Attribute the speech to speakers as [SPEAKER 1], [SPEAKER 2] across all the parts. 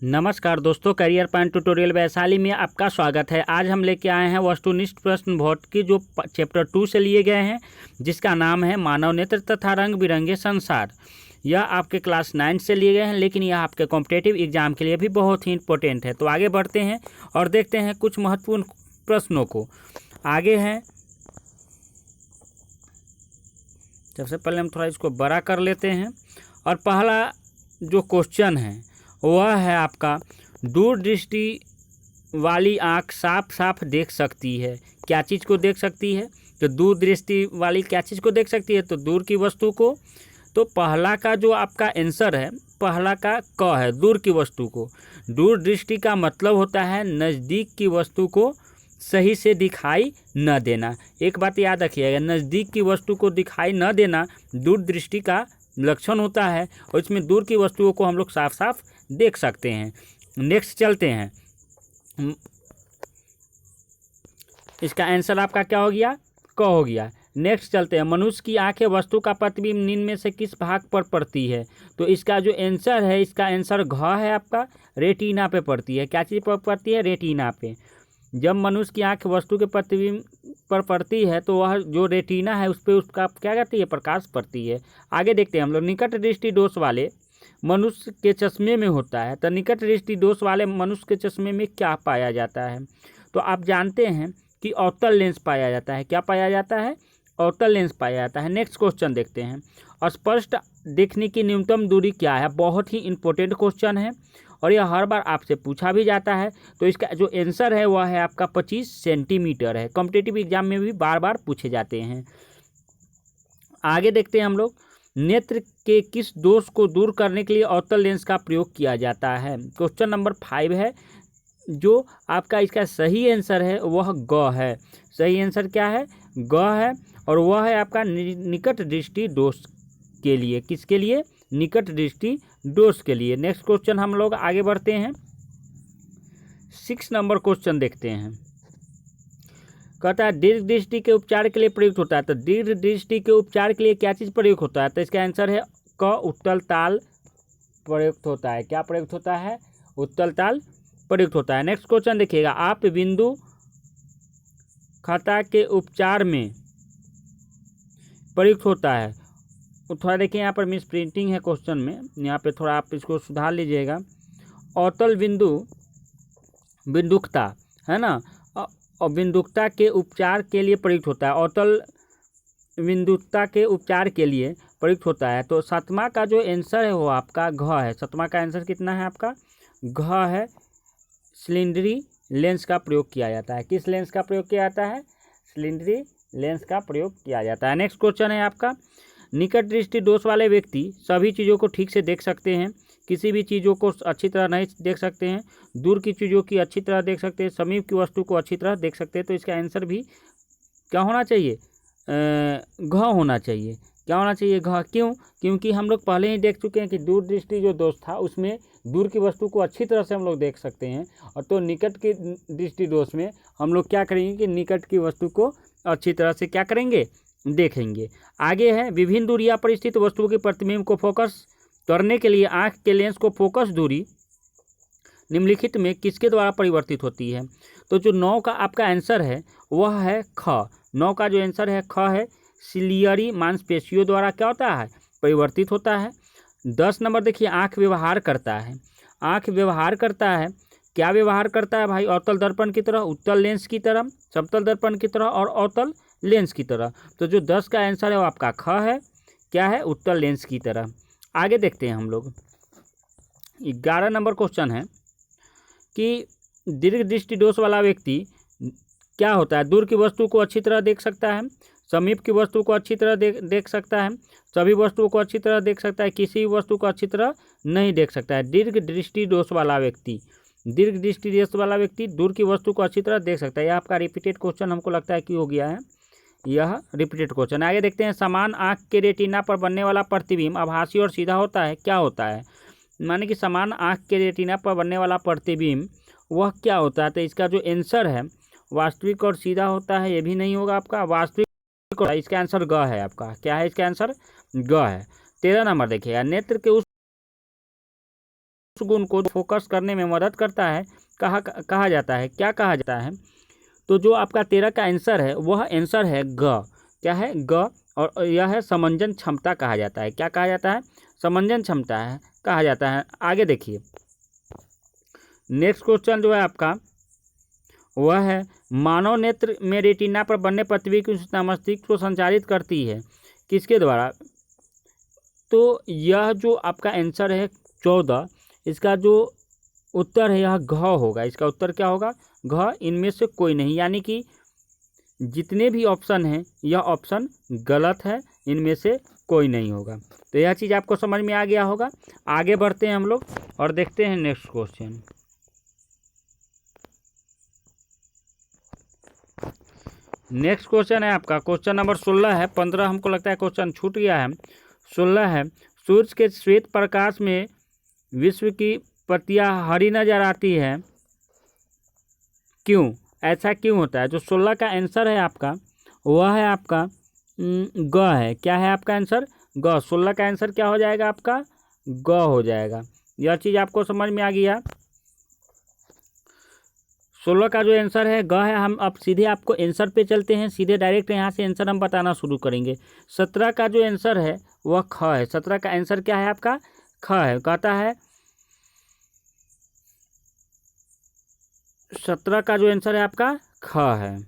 [SPEAKER 1] नमस्कार दोस्तों, career point tutorial Vaishali में आपका स्वागत है। आज हम लेके आए हैं वस्तुनिष्ठ प्रश्न भौत की जो चैप्टर 2 से लिए गए हैं, जिसका नाम है मानव नेत्र तथा रंग बिरंगे संसार। यह आपके क्लास 9 से लिए गए हैं, लेकिन यह आपके कॉम्पिटिटिव एग्जाम के लिए भी बहुत ही इंपॉर्टेंट है। तो आगे बढ़ते हैं और देखते हैं कुछ महत्वपूर्ण प्रश्नों को। आगे हैं, सबसे पहले हम थोड़ा इसको बड़ा कर लेते हैं और पहला जो क्वेश्चन है वह है आपका, दूरदृष्टि वाली आँख साफ साफ देख सकती है। क्या चीज़ को देख सकती है? तो दूरदृष्टि वाली क्या चीज़ को देख सकती है? तो दूर की वस्तु को। तो पहला का जो आपका आंसर है, पहला का क है, दूर की वस्तु को। दूरदृष्टि का मतलब होता है नज़दीक की वस्तु को सही से दिखाई न देना। एक बात याद रखिएगा, नज़दीक की वस्तु को दिखाई न देना दूरदृष्टि का लक्षण होता है, और इसमें दूर की वस्तुओं को हम लोग साफ साफ देख सकते हैं। नेक्स्ट चलते हैं, इसका आंसर आपका क्या हो गया? क हो गया। नेक्स्ट चलते हैं, मनुष्य की आंखें वस्तु का प्रतिबिंब निम्न में से किस भाग पर पड़ती है? तो इसका जो आंसर है, इसका आंसर घ है आपका, रेटिना पे पड़ती है। क्या चीज़ पर पड़ती है? रेटिना पे। जब मनुष्य की आंख वस्तु के प्रतिबिंब पर पड़ती है तो वह जो रेटिना है उस पर उसका क्या करती है? प्रकाश पड़ती है। आगे देखते हैं हम लोग, निकट दृष्टि दोष वाले मनुष्य के चश्मे में होता है। तो निकट दृष्टि दोष वाले मनुष्य के चश्मे में क्या पाया जाता है? तो आप जानते हैं कि अवतल लेंस पाया जाता है। क्या पाया जाता है? अवतल लेंस पाया जाता है। नेक्स्ट क्वेश्चन देखते हैं, स्पष्ट देखने की न्यूनतम दूरी क्या है? बहुत ही इंपॉर्टेंट क्वेश्चन है और यह हर बार आपसे पूछा भी जाता है। तो इसका जो आंसर है वह है आपका 25 सेंटीमीटर है। कॉम्पिटिटिव एग्जाम में भी बार बार पूछे जाते हैं। आगे देखते हैं हम लोग, नेत्र के किस दोष को दूर करने के लिए अवतल लेंस का प्रयोग किया जाता है? क्वेश्चन नंबर 5 है, जो आपका इसका सही आंसर है वह ग है। सही आंसर क्या है? ग है, और वह है आपका निकट दृष्टि दोष के लिए। किसके लिए? निकट दृष्टि दोष के लिए। नेक्स्ट क्वेश्चन हम लोग आगे बढ़ते हैं, 6 नंबर क्वेश्चन देखते हैं। कहता है दीर्घ दृष्टि के उपचार के लिए प्रयुक्त होता है। तो दीर्घ दृष्टि के उपचार के लिए क्या चीज़ प्रयुक्त होता है? तो इसका आंसर है क, उत्तल ताल प्रयुक्त होता है। क्या प्रयुक्त होता है? उत्तल ताल प्रयुक्त होता है। नेक्स्ट क्वेश्चन देखिएगा, आप बिंदु खता के उपचार में प्रयुक्त होता है। तो थोड़ा देखिए, यहाँ पर मिस प्रिंटिंग है क्वेश्चन में, यहाँ पे थोड़ा आप इसको सुधार लीजिएगा। अवतल बिंदु बिंदुकता है ना, और बिंदुकता के उपचार के लिए प्रयुक्त होता है। अवतल बिंदुकता के उपचार के लिए प्रयुक्त होता है। तो 7वां का जो आंसर है वो आपका घ है। 7वां का आंसर कितना है आपका? घ है। सिलेंडरी लेंस का प्रयोग किया जाता है। किस लेंस का प्रयोग किया जाता है? सिलेंडरी लेंस का प्रयोग किया जाता है। नेक्स्ट क्वेश्चन है आपका, निकट दृष्टि दोष वाले व्यक्ति सभी चीज़ों को ठीक से देख सकते हैं, किसी भी चीज़ों को अच्छी तरह नहीं देख सकते हैं, दूर की चीज़ों की अच्छी तरह देख सकते हैं, समीप की वस्तु को अच्छी तरह देख सकते हैं। तो इसका आंसर भी क्या होना चाहिए? घ होना चाहिए। क्या होना चाहिए? घ। क्यों? क्योंकि हम लोग पहले ही देख चुके हैं कि दूर दृष्टि जो दोष था उसमें दूर की वस्तु को अच्छी तरह से हम लोग देख सकते हैं, और तो निकट की दृष्टि दोष में हम लोग क्या करेंगे कि निकट की वस्तु को अच्छी तरह से क्या करेंगे? देखेंगे। आगे है, विभिन्न दूरियां पर स्थित वस्तुओं के प्रतिबिंब को फोकस करने के लिए आंख के लेंस को फोकस दूरी निम्नलिखित में किसके द्वारा परिवर्तित होती है? तो जो 9 का आपका आंसर है वह है ख। 9 का जो आंसर है ख है, सिलियरी मांसपेशियों द्वारा क्या होता है? परिवर्तित होता है। 10 नंबर देखिए, आंख व्यवहार करता है। आंख व्यवहार करता है, क्या व्यवहार करता है भाई? अवतल दर्पण की तरह, उत्तल लेंस की तरह, समतल दर्पण की तरह और अवतल लेंस की तरह। तो जो 10 का आंसर है वो आपका ख है। क्या है? उत्तल लेंस की तरह। आगे देखते हैं हम लोग, 11 नंबर क्वेश्चन है कि दीर्घ दृष्टि दोष वाला व्यक्ति क्या होता है? दूर की वस्तु को अच्छी तरह देख सकता है, समीप की वस्तु को अच्छी तरह देख सकता है, सभी वस्तुओं को अच्छी तरह देख सकता है, किसी वस्तु को अच्छी तरह नहीं देख सकता है। दीर्घ दृष्टि दोष वाला व्यक्ति, दीर्घ दृष्टि दोष वाला व्यक्ति दूर की वस्तु को अच्छी तरह देख सकता है। यह आपका रिपीटेड क्वेश्चन हमको लगता है कि हो गया है, यह रिपीटेड क्वेश्चन। आगे देखते हैं, समान आंख के रेटिना पर बनने वाला प्रतिबिंब आभासी और सीधा होता है। क्या होता है? माने कि समान आंख के रेटिना पर बनने वाला प्रतिबिंब वह क्या होता है? तो इसका जो आंसर है वास्तविक और सीधा होता है, ये भी नहीं होगा आपका वास्तविक। इसका आंसर ग है आपका। क्या है इसका आंसर? ग है। 13 नंबर देखिएगा, नेत्र के उस उस गुण को फोकस करने में मदद करता है कहा जाता है, क्या कहा जाता है? तो जो आपका 13 का आंसर है वह आंसर है ग। क्या है? ग। और यह है समंजन क्षमता कहा जाता है। क्या कहा जाता है? समंजन क्षमता है कहा जाता है। आगे देखिए, नेक्स्ट क्वेश्चन जो है आपका वह है मानव नेत्र में रेटिना पर बनने पृथ्वी की सूचना मस्तिष्क को संचारित करती है, किसके द्वारा? तो यह जो आपका आंसर है 14, इसका जो उत्तर है यह घ होगा। इसका उत्तर क्या होगा? घ। इनमें से कोई नहीं, यानी कि जितने भी ऑप्शन हैं यह ऑप्शन गलत है, इनमें से कोई नहीं होगा। तो यह चीज़ आपको समझ में आ गया होगा। आगे बढ़ते हैं हम लोग और देखते हैं नेक्स्ट क्वेश्चन। नेक्स्ट क्वेश्चन है आपका क्वेश्चन नंबर 16 है। 15 हमको लगता है क्वेश्चन छूट गया है। 16 है, सूर्य के श्वेत प्रकाश में विश्व की पत्तियां हरी नजर आती है, क्यों? ऐसा क्यों होता है? जो 16 का आंसर है आपका वह है आपका ग है। क्या है आपका आंसर? ग। 16 का आंसर क्या हो जाएगा आपका? ग हो जाएगा। यह चीज़ आपको समझ में आ गया। 16 का जो आंसर है ग है। हम अब सीधे आपको आंसर पे चलते हैं, सीधे डायरेक्ट यहाँ से आंसर हम बताना शुरू करेंगे। 17 का जो आंसर है वह ख है। 17 का आंसर क्या है आपका? ख है। कहता है 17 का जो आंसर है आपका ख है।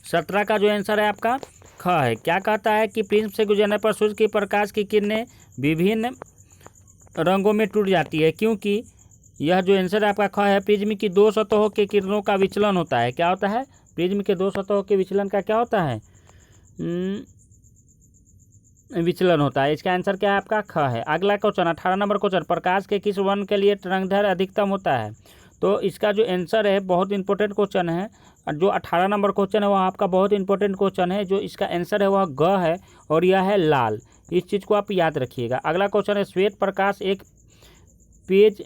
[SPEAKER 1] 17 का जो आंसर है आपका ख है। क्या कहता है कि प्रिज्म से गुजरने पर सूर्य के प्रकाश की किरणें विभिन्न रंगों में टूट जाती है, क्योंकि यह जो आंसर आपका ख है, प्रिज्म की दो सतहों के किरणों का विचलन होता है। क्या होता है? प्रिज्म के दो सतहों के विचलन का क्या होता है? विचलन होता है। इसका आंसर क्या है आपका? ख है। अगला क्वेश्चन 18 नंबर क्वेश्चन, प्रकाश के किस वर्ण के लिए तरंगदैर्घ्य अधिकतम होता है? तो इसका जो आंसर है बहुत इंपॉर्टेंट क्वेश्चन है। जो 18 नंबर क्वेश्चन है वह आपका बहुत इंपॉर्टेंट क्वेश्चन है। जो इसका आंसर है वह ग है और यह है लाल। इस चीज़ को आप याद रखिएगा। अगला क्वेश्चन है, श्वेत प्रकाश एक पेज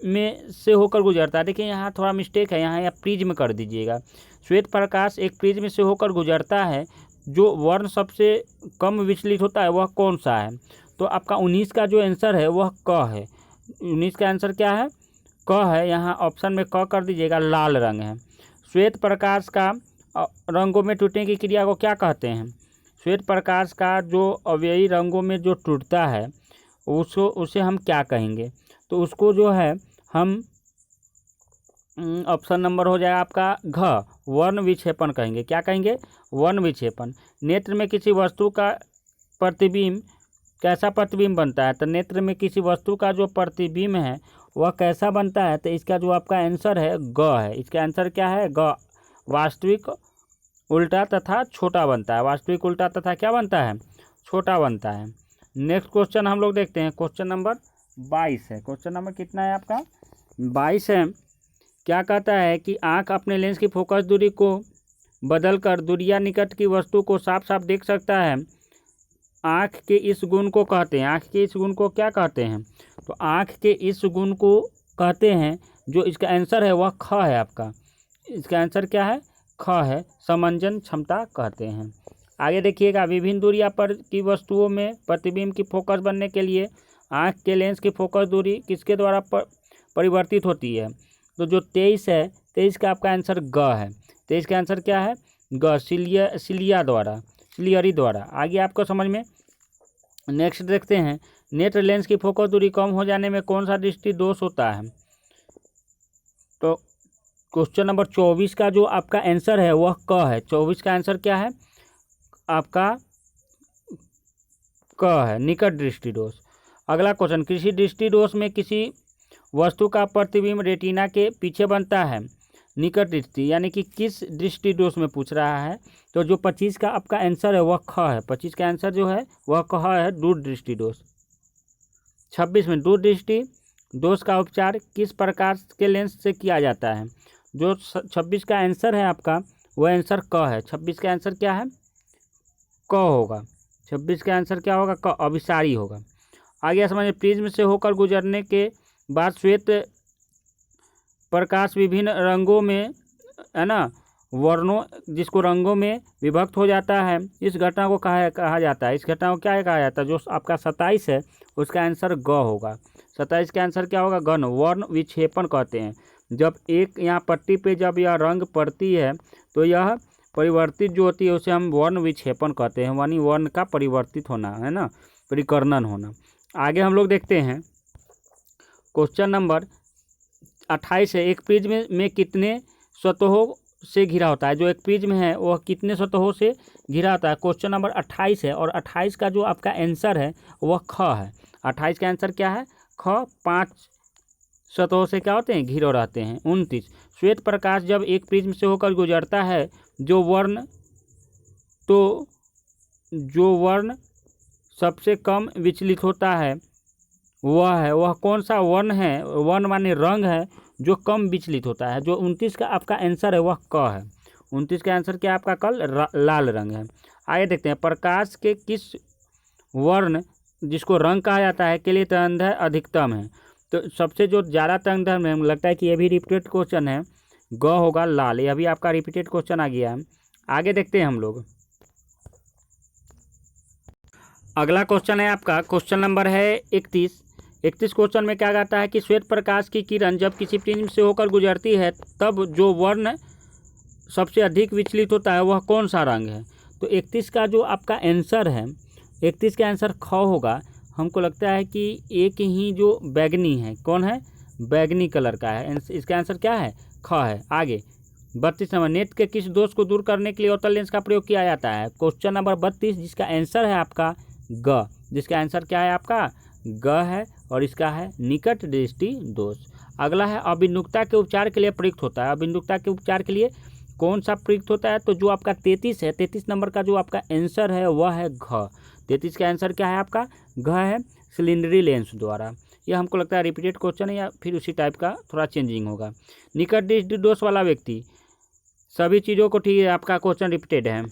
[SPEAKER 1] में से होकर गुजरता है। देखिए यहाँ थोड़ा मिस्टेक है, यहाँ आप प्रिज्म कर दीजिएगा। श्वेत प्रकाश एक प्रिज्म से होकर गुजरता है, जो वर्ण सबसे कम विचलित होता है वह कौन सा है? तो आपका 19 का जो आंसर है वह क है। 19 का आंसर क्या है? क है। यहाँ ऑप्शन में क कर दीजिएगा, लाल रंग है। श्वेत प्रकाश का रंगों में टूटने की क्रिया को क्या कहते हैं? श्वेत प्रकाश का जो अवयवी रंगों में जो टूटता है उसे हम क्या कहेंगे? तो उसको जो है हम ऑप्शन नंबर हो जाएगा आपका घ, वर्ण विक्षेपण कहेंगे। क्या कहेंगे? वर्ण विक्षेपण। नेत्र में किसी वस्तु का प्रतिबिंब कैसा प्रतिबिंब बनता है? तो नेत्र में किसी वस्तु का जो प्रतिबिंब है वह कैसा बनता है? तो इसका जो आपका आंसर है ग है। इसका आंसर क्या है? ग। वास्तविक, उल्टा तथा छोटा बनता है। वास्तविक, उल्टा तथा क्या बनता है? छोटा बनता है। नेक्स्ट क्वेश्चन हम लोग देखते हैं, क्वेश्चन नंबर 22 है। क्वेश्चन नंबर कितना है आपका? 22 है। क्या कहता है कि आँख अपने लेंस की फोकस दूरी को बदलकर दूर या निकट की वस्तु को साफ साफ देख सकता है। आँख के इस गुण को कहते हैं, आँख के इस गुण को क्या कहते हैं? तो आँख के इस गुण को कहते हैं, जो इसका आंसर है वह ख है आपका। इसका आंसर क्या है? ख है। समंजन क्षमता कहते हैं। आगे देखिएगा, विभिन्न दूरियां पर की वस्तुओं में प्रतिबिंब की फोकस बनने के लिए आँख के लेंस की फोकस दूरी किसके द्वारा परिवर्तित होती है? तो जो 23 है, 23 का आपका आंसर ग है। 23 का आंसर क्या है? ग। सिलियरी द्वारा। आगे आपको समझ में। नेक्स्ट देखते हैं, नेत्र लेंस की फोकस दूरी कम हो जाने में कौन सा दृष्टि दोष होता है? तो क्वेश्चन नंबर 24 का जो आपका आंसर है वह क है। 24 का आंसर क्या है आपका? क है, निकट दृष्टि दोष। अगला क्वेश्चन, किसी दृष्टि दोष में किसी वस्तु का प्रतिबिंब रेटिना के पीछे बनता है। निकट दृष्टि यानी कि किस दृष्टि दोष में पूछ रहा है? तो जो 25 का आपका आंसर है वह ख है। 25 का आंसर जो है वह ख है, दूर दृष्टि दोष। 26 में दूर दृष्टि दोष का उपचार किस प्रकार के लेंस से किया जाता है? जो 26 का आंसर है आपका वह आंसर क है। 26 का आंसर क्या है? क होगा। 26 का आंसर क्या होगा? क, अभिसारी होगा। आगे समझिए, प्रिज्म से होकर गुजरने के बाद श्वेत प्रकाश विभिन्न रंगों में, है ना, वर्णों, जिसको रंगों में विभक्त हो जाता है, इस घटना को कहा जाता है। इस घटना को क्या कहा जाता है? जो आपका 27 है उसका आंसर ग होगा। 27 का आंसर क्या होगा? गण। वर्ण विक्षेपण कहते हैं जब एक यहाँ पट्टी पे जब यह रंग पड़ती है तो यह परिवर्तित जो होती है उसे हम वर्ण विक्षेपण कहते हैं, यानी वर्ण का परिवर्तित होना, है ना, परिकर्णन होना। आगे हम लोग देखते हैं क्वेश्चन नंबर 28 है। एक प्रिज्म में कितने सतहों से घिरा होता है? जो एक प्रिज्म है वह कितने सतहों से घिरा होता है? क्वेश्चन नंबर 28 है और 28 का जो आपका आंसर है वह ख है। 28 का आंसर क्या है? ख। 5 सतहों से क्या होते हैं? घिरे रहते हैं। 29, श्वेत प्रकाश जब एक प्रिज्म से होकर गुजरता है जो वर्ण सबसे कम विचलित होता है वह कौन सा वर्ण है? वर्ण माने रंग है जो कम विचलित होता है। जो 29 का आपका आंसर है वह क है। 29 का आंसर क्या आपका? लाल रंग है। आगे देखते हैं प्रकाश के किस वर्ण जिसको रंग कहा जाता है के लिए तरंगदैर्घ्य अधिकतम है? तो सबसे जो ज़्यादा तरंगदैर्घ्य में लगता है कि यह भी रिपीटेड क्वेश्चन है, ग होगा लाल। यह भी आपका रिपीटेड क्वेश्चन आ गया है। आगे देखते हैं हम लोग। अगला क्वेश्चन है आपका क्वेश्चन नंबर है 31 क्वेश्चन में क्या कहता है कि श्वेत प्रकाश की किरण जब किसी प्रिज्म से होकर गुजरती है तब जो वर्ण सबसे अधिक विचलित होता है वह कौन सा रंग है? तो 31 का जो आपका आंसर है, 31 का आंसर ख होगा। हमको लगता है कि एक ही जो बैगनी है, कौन है? बैगनी कलर का है। इसका आंसर क्या है? ख है। आगे 32 नंबर, नेत्र के किस दोष को दूर करने के लिए अवतल लेंस का प्रयोग किया जाता है? क्वेश्चन नंबर 32 जिसका आंसर है आपका ग। जिसका आंसर क्या है आपका? ग है और इसका है निकट दृष्टि दोष। अगला है अबिंदुकता के उपचार के लिए प्रयुक्त होता है। अबिंदुकता के उपचार के लिए कौन सा प्रयुक्त होता है? तो जो आपका 33 है, 33 नंबर का जो आपका आंसर है वह है घ। 33 का आंसर क्या है आपका? घ है, सिलेंडरी लेंस द्वारा। यह हमको लगता है रिपीटेड क्वेश्चन है या फिर उसी टाइप का थोड़ा चेंजिंग होगा। निकट दृष्टि दोष वाला व्यक्ति, सभी चीज़ों को ठीक है, आपका क्वेश्चन रिपीटेड है।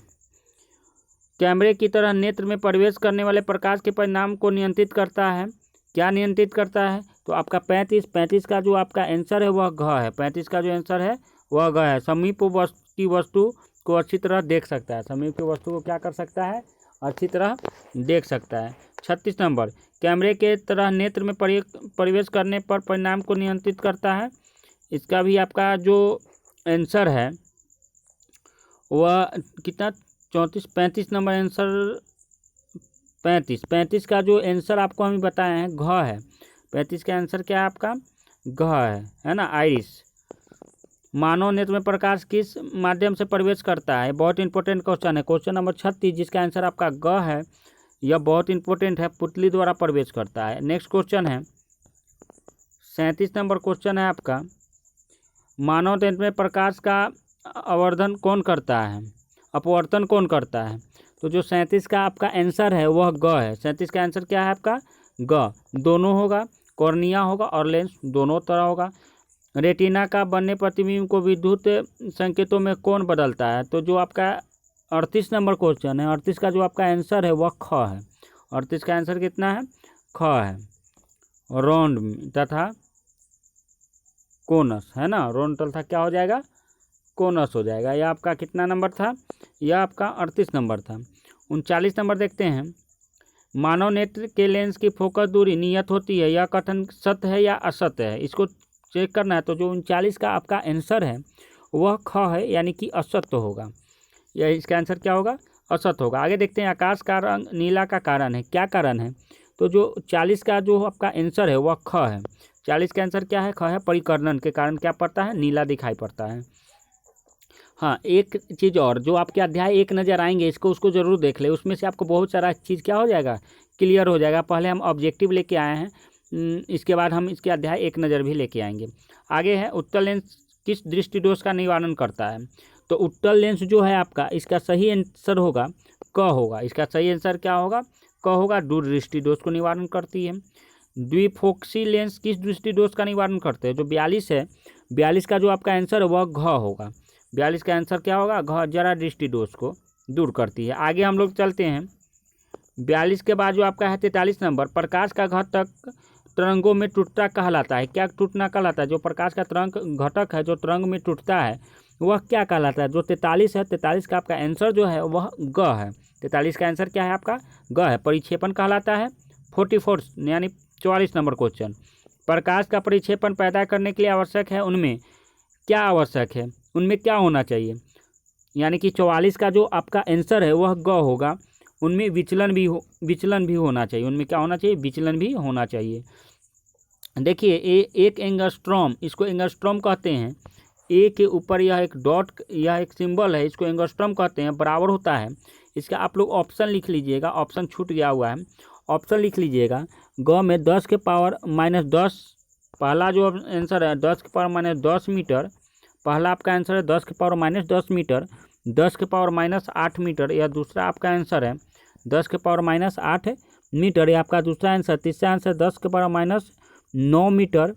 [SPEAKER 1] कैमरे की तरह नेत्र में प्रवेश करने वाले प्रकाश के परिणाम को नियंत्रित करता है। क्या नियंत्रित करता है? तो आपका 35 का जो आपका आंसर है वह घ है। 35 का जो आंसर है वह घ है। समीप की वस्तु को अच्छी तरह देख सकता है। समीप की वस्तु को क्या कर सकता है? अच्छी तरह देख सकता है। 36 नंबर, कैमरे के तरह नेत्र में प्रवेश करने पर परिणाम को नियंत्रित करता है। इसका भी आपका जो आंसर है वह कितना? 35 नंबर आंसर 35 का जो आंसर आपको हम बताए हैं घ है। 35 का आंसर क्या है आपका? घ है ना। आइरिस, मानव नेत्र में प्रकाश किस माध्यम से प्रवेश करता है? बहुत इंपॉर्टेंट क्वेश्चन है। क्वेश्चन नंबर 36 जिसका आंसर आपका ग है, यह बहुत इंपॉर्टेंट है। पुतली द्वारा प्रवेश करता है। नेक्स्ट क्वेश्चन है 37 नंबर क्वेश्चन है आपका, मानव नेत्र में प्रकाश का अपवर्तन कौन करता है? तो जो 37 का आपका आंसर है वह ग है। 37 का आंसर क्या है आपका? ग। दोनों होगा, कॉर्निया होगा और लेंस दोनों तरह होगा। रेटिना का बनने प्रतिबिंब को विद्युत संकेतों में कौन बदलता है? तो जो आपका 38 नंबर क्वेश्चन है, 38 का जो आपका आंसर है वह ख है। 38 का आंसर कितना है? ख है। रोंड तथा कोनस, है ना। रोंड तथा क्या हो जाएगा? कोनस हो जाएगा। यह आपका कितना नंबर था? यह आपका 38 नंबर था। 39 नंबर देखते हैं, मानव नेत्र के लेंस की फोकस दूरी नियत होती है, यह कथन सत्य है या असत्य है? इसको चेक करना है। तो जो 39 का आपका आंसर है वह ख है, यानी कि असत्य होगा। यह इसका आंसर क्या होगा? असत्य होगा। आगे देखते हैं, आकाश का रंग नीला का कारण है, क्या कारण है? तो जो 40 का जो आपका आंसर है वह ख है। 40 का आंसर क्या है? ख है। परिकर्णन के कारण क्या पड़ता है? नीला दिखाई पड़ता है। हाँ, एक चीज़ और, जो आपके अध्याय 1 नज़र आएंगे इसको उसको ज़रूर देख ले। उसमें से आपको बहुत सारा चीज़ क्या हो जाएगा? क्लियर हो जाएगा। पहले हम ऑब्जेक्टिव लेके आए हैं, इसके बाद हम इसके अध्याय 1 नज़र भी लेके आएंगे। आगे है, उत्तल लेंस किस दृष्टि दोष का निवारण करता है? तो उत्तल लेंस जो है आपका, इसका सही आंसर होगा क होगा। इसका सही आंसर क्या होगा? क होगा। दूर दृष्टि दोष को निवारण करती है। द्विफोक्सी लेंस किस दृष्टि दोष का निवारण करते हैं? जो 42 है, 42 का जो आपका आंसर है वह घ होगा। 42 का आंसर क्या होगा? घ। जरा दृष्टि दोष को दूर करती है। आगे हम लोग चलते हैं, 42 के बाद जो आपका है 43 नंबर, प्रकाश का घटक तरंगों में टूटता कहलाता है। क्या टूटना कहलाता है? जो प्रकाश का तरंग घटक है जो तरंग में टूटता है वह क्या कहलाता है? जो 43 है, 43 का आपका आंसर जो है वह ग है। 43 का आंसर क्या है आपका? ग है। परिक्षेपण कहलाता है। 44 यानी 44 नंबर क्वेश्चन, प्रकाश का परिक्षेपण पैदा करने के लिए आवश्यक है, उनमें क्या आवश्यक है, उनमें क्या होना चाहिए। यानी कि 44 का जो आपका आंसर है वह ग होगा। उनमें विचलन भी होना चाहिए। उनमें क्या होना चाहिए, विचलन भी होना चाहिए। देखिए एक एंगस्ट्रॉम, इसको एंगस्ट्रॉम कहते हैं। ए के ऊपर यह एक डॉट, यह एक सिंबल है, इसको एंगस्ट्रॉम कहते हैं, बराबर होता है। इसका आप लोग ऑप्शन लिख लीजिएगा, ऑप्शन छूट गया हुआ है, ऑप्शन लिख लीजिएगा। ग में 10 के पावर -10, पहला जो आंसर है 10 के पावर -10 मीटर, पहला आपका आंसर है 10 के पावर -10 मीटर, 10 के पावर -8 मीटर। यह दूसरा आपका आंसर है 10 के पावर -8 मीटर, ये आपका दूसरा आंसर। तीसरा आंसर 10 के पावर -9 मीटर,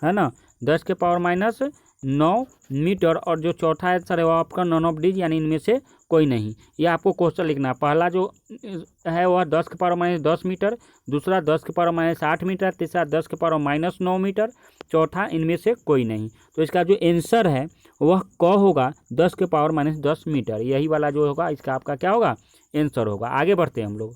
[SPEAKER 1] है ना, 10 के पावर -9 मीटर। और जो चौथा आंसर है वो आपका नॉन ऑफ डीज, यानी इनमें से कोई नहीं। ये आपको क्वेश्चन लिखना है। पहला जो है वह 10 के पावर -10 मीटर, दूसरा 10 के पावर -8 मीटर, तीसरा 10 के पावर -9 मीटर, चौथा इनमें से कोई नहीं। तो इसका जो आंसर है वह क होगा 10 के पावर -10 मीटर। यही वाला जो होगा इसका आपका क्या होगा, आंसर होगा। आगे बढ़ते हैं हम लोग।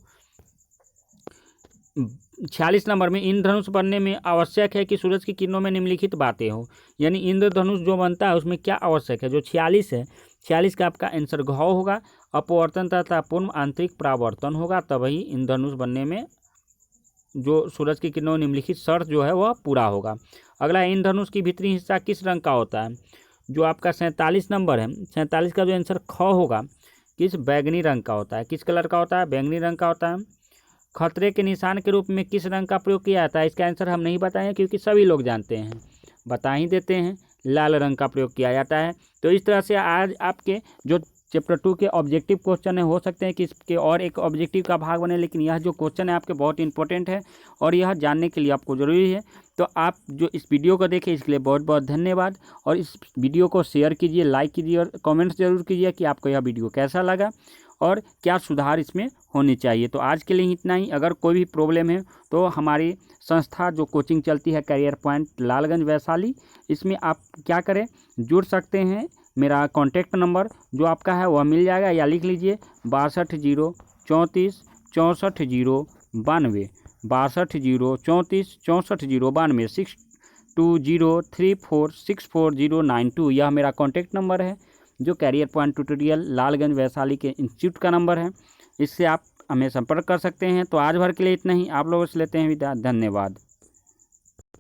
[SPEAKER 1] 46 नंबर में, इंद्रधनुष बनने में आवश्यक है कि सूरज की किरणों में निम्नलिखित बातें हो। यानी इंद्रधनुष जो बनता है उसमें क्या आवश्यक है। जो 46 है, 46 का आपका आंसर घ होगा। अपवर्तन तथा पूर्ण आंतरिक परावर्तन होगा, तभी इंद्रधनुष बनने में जो सूरज की किरणों निम्नलिखित शर्त जो है वह पूरा होगा। अगला, इंद्रधनुष की भीतरी हिस्सा किस रंग का होता है। जो आपका 47 नंबर है, 47 का जो आंसर ख होगा, किस बैंगनी रंग का होता है। किस कलर का होता है, बैंगनी रंग का होता है। खतरे के निशान के रूप में किस रंग का प्रयोग किया जाता है। इसका आंसर हम नहीं बताएं क्योंकि सभी लोग जानते हैं, बता ही देते हैं, लाल रंग का प्रयोग किया जाता है। तो इस तरह से आज आपके जो चैप्टर 2 के ऑब्जेक्टिव क्वेश्चन है, हो सकते हैं कि इसके और एक ऑब्जेक्टिव का भाग बने, लेकिन यह जो क्वेश्चन है आपके बहुत इंपॉर्टेंट है और यह जानने के लिए आपको ज़रूरी है। तो आप जो इस वीडियो को देखें इसके लिए बहुत बहुत धन्यवाद। और इस वीडियो को शेयर कीजिए, लाइक कीजिए और कमेंट्स जरूर कीजिए कि आपको यह वीडियो कैसा लगा और क्या सुधार इसमें होनी चाहिए। तो आज के लिए इतना ही। अगर कोई भी प्रॉब्लम है तो हमारी संस्था जो कोचिंग चलती है करियर पॉइंट लालगंज वैशाली, इसमें आप क्या करें, जुड़ सकते हैं। मेरा कॉन्टैक्ट नंबर जो आपका है वह मिल जाएगा, या लिख लीजिए 62 034 64 092, 62 034 64 092, 6203464092। यह मेरा कॉन्टैक्ट नंबर है, जो career point tutorial Lalganj Vaishali के इंस्टीट्यूट का नंबर है। इससे आप हमें संपर्क कर सकते हैं। तो आज भर के लिए इतना ही। आप लोगों से लेते हैं विदा। धन्यवाद।